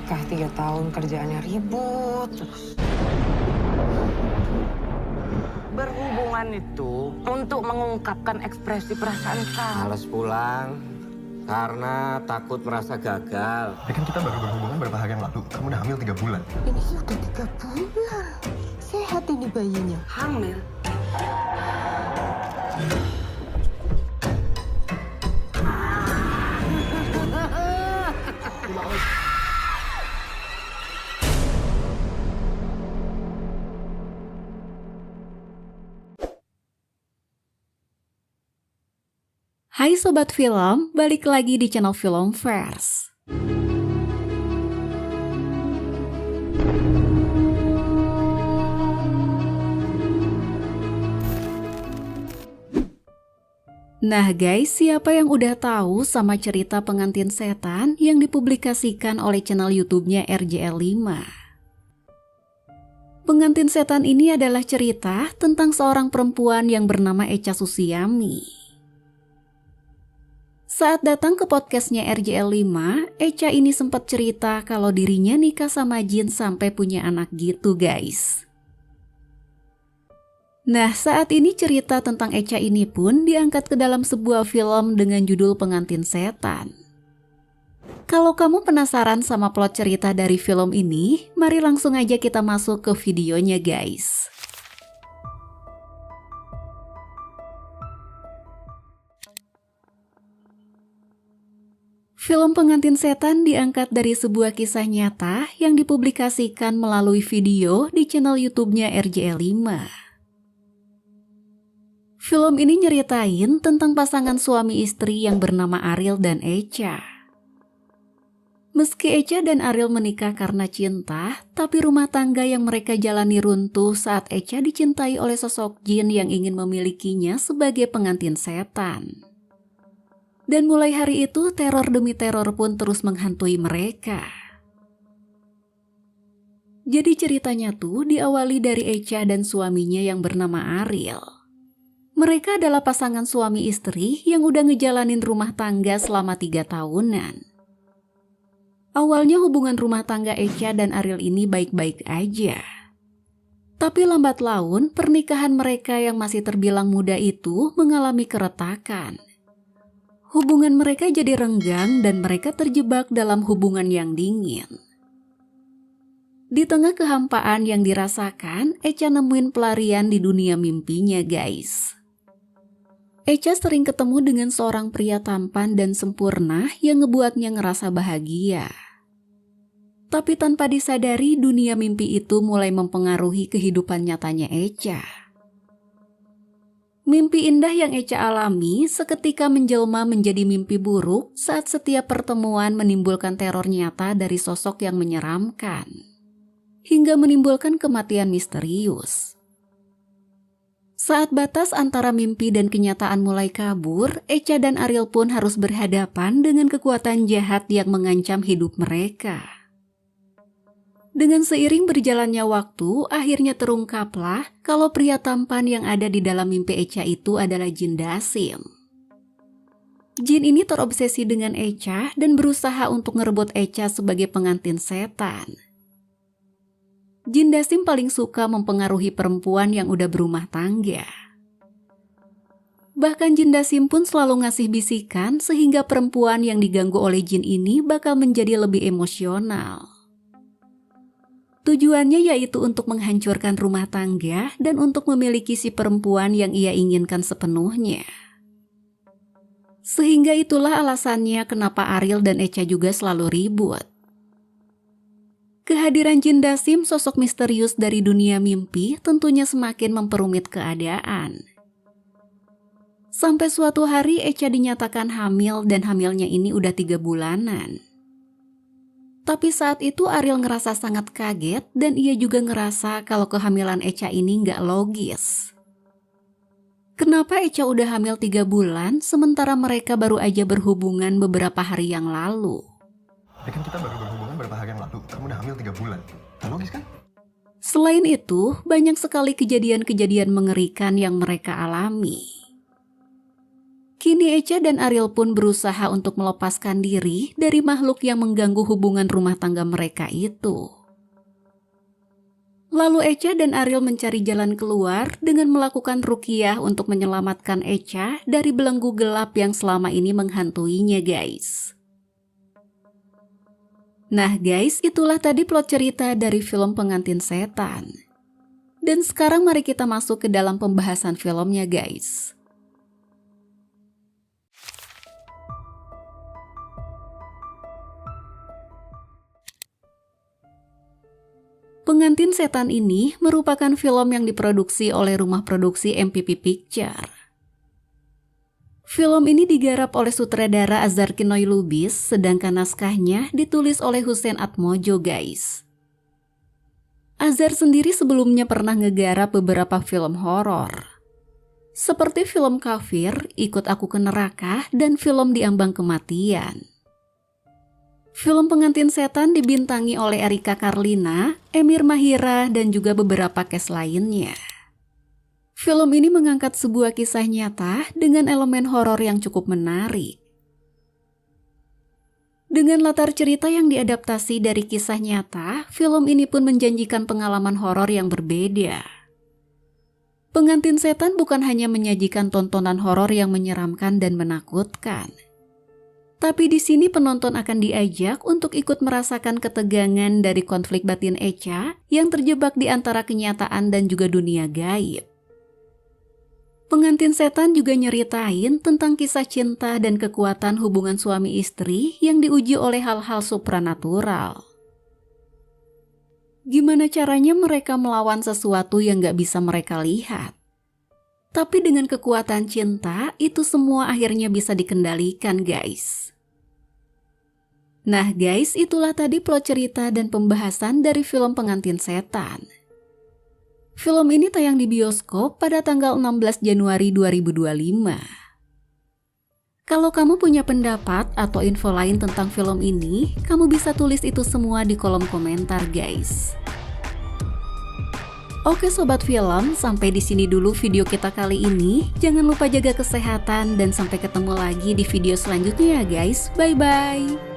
nikah 3 tahun kerjaannya ribut terus. Berhubungan itu untuk mengungkapkan ekspresi perasaan kamu. Males pulang karena takut merasa gagal. Ya kan kita baru berhubungan beberapa hari yang lalu. Kamu udah hamil 3 bulan. Ini sudah 3 bulan. Sehat ini bayinya. Hamil? Hai Sobat Film, balik lagi di channel Filmverse. Nah guys, siapa yang udah tahu sama cerita pengantin setan yang dipublikasikan oleh channel YouTube-nya RJL5? Pengantin setan ini adalah cerita tentang seorang perempuan yang bernama Echa Susiami. Saat datang ke podcastnya RJL5, Echa ini sempat cerita kalau dirinya nikah sama jin sampai punya anak gitu guys. Nah, saat ini cerita tentang Echa ini pun diangkat ke dalam sebuah film dengan judul Pengantin Setan. Kalau kamu penasaran sama plot cerita dari film ini, mari langsung aja kita masuk ke videonya guys. Film Pengantin Setan diangkat dari sebuah kisah nyata yang dipublikasikan melalui video di channel YouTube-nya RJL5. Film ini nyeritain tentang pasangan suami istri yang bernama Ariel dan Echa. Meski Echa dan Ariel menikah karena cinta, tapi rumah tangga yang mereka jalani runtuh saat Echa dicintai oleh sosok jin yang ingin memilikinya sebagai pengantin setan. Dan mulai hari itu teror demi teror pun terus menghantui mereka. Jadi ceritanya tuh diawali dari Echa dan suaminya yang bernama Ariel. Mereka adalah pasangan suami istri yang udah ngejalanin rumah tangga selama 3 tahunan. Awalnya hubungan rumah tangga Echa dan Ariel ini baik-baik aja. Tapi lambat laun pernikahan mereka yang masih terbilang muda itu mengalami keretakan. Hubungan mereka jadi renggang dan mereka terjebak dalam hubungan yang dingin. Di tengah kehampaan yang dirasakan, Echa nemuin pelarian di dunia mimpinya guys. Echa sering ketemu dengan seorang pria tampan dan sempurna yang ngebuatnya ngerasa bahagia. Tapi tanpa disadari dunia mimpi itu mulai mempengaruhi kehidupan nyatanya Echa. Mimpi indah yang Echa alami seketika menjelma menjadi mimpi buruk saat setiap pertemuan menimbulkan teror nyata dari sosok yang menyeramkan, hingga menimbulkan kematian misterius. Saat batas antara mimpi dan kenyataan mulai kabur, Echa dan Ariel pun harus berhadapan dengan kekuatan jahat yang mengancam hidup mereka. Dengan seiring berjalannya waktu, akhirnya terungkaplah kalau pria tampan yang ada di dalam mimpi Echa itu adalah Jin Dasim. Jin ini terobsesi dengan Echa dan berusaha untuk ngerebut Echa sebagai pengantin setan. Jin Dasim paling suka mempengaruhi perempuan yang udah berumah tangga. Bahkan Jin Dasim pun selalu ngasih bisikan sehingga perempuan yang diganggu oleh jin ini bakal menjadi lebih emosional. Tujuannya yaitu untuk menghancurkan rumah tangga dan untuk memiliki si perempuan yang ia inginkan sepenuhnya. Sehingga itulah alasannya kenapa Ariel dan Echa juga selalu ribut. Kehadiran Jin Dasim, sosok misterius dari dunia mimpi, tentunya semakin memperumit keadaan. Sampai suatu hari Echa dinyatakan hamil dan hamilnya ini udah 3 bulanan. Tapi saat itu Ariel ngerasa sangat kaget dan ia juga ngerasa kalau kehamilan Echa ini nggak logis. Kenapa Echa udah hamil 3 bulan sementara mereka baru aja berhubungan beberapa hari yang lalu? Ya kan kita baru berhubungan beberapa hari yang lalu. Kamu udah hamil 3 bulan. Tak logis kan? Selain itu, banyak sekali kejadian-kejadian mengerikan yang mereka alami. Kini Echa dan Ariel pun berusaha untuk melepaskan diri dari makhluk yang mengganggu hubungan rumah tangga mereka itu. Lalu Echa dan Ariel mencari jalan keluar dengan melakukan ruqyah untuk menyelamatkan Echa dari belenggu gelap yang selama ini menghantuinya, guys. Nah guys, itulah tadi plot cerita dari film Pengantin Setan. Dan sekarang mari kita masuk ke dalam pembahasan filmnya, guys. Pengantin Setan ini merupakan film yang diproduksi oleh rumah produksi MPP Picture. Film ini digarap oleh sutradara Azhar Kinoy Lubis, sedangkan naskahnya ditulis oleh Hussein Atmojo, guys. Azhar sendiri sebelumnya pernah ngegarap beberapa film horor, seperti film Kafir, Ikut Aku ke Neraka, dan film Diambang Kematian. Film Pengantin Setan dibintangi oleh Erika Karlina, Emir Mahira, dan juga beberapa cast lainnya. Film ini mengangkat sebuah kisah nyata dengan elemen horor yang cukup menarik. Dengan latar cerita yang diadaptasi dari kisah nyata, film ini pun menjanjikan pengalaman horor yang berbeda. Pengantin Setan bukan hanya menyajikan tontonan horor yang menyeramkan dan menakutkan, tapi di sini penonton akan diajak untuk ikut merasakan ketegangan dari konflik batin Echa yang terjebak di antara kenyataan dan juga dunia gaib. Pengantin Setan juga nyeritain tentang kisah cinta dan kekuatan hubungan suami istri yang diuji oleh hal-hal supranatural. Gimana caranya mereka melawan sesuatu yang gak bisa mereka lihat? Tapi dengan kekuatan cinta, itu semua akhirnya bisa dikendalikan, guys. Nah guys, itulah tadi plot cerita dan pembahasan dari film Pengantin Setan. Film ini tayang di bioskop pada tanggal 16 Januari 2025. Kalau kamu punya pendapat atau info lain tentang film ini, kamu bisa tulis itu semua di kolom komentar, guys. Oke sobat film, sampai di sini dulu video kita kali ini. Jangan lupa jaga kesehatan dan sampai ketemu lagi di video selanjutnya ya guys. Bye-bye.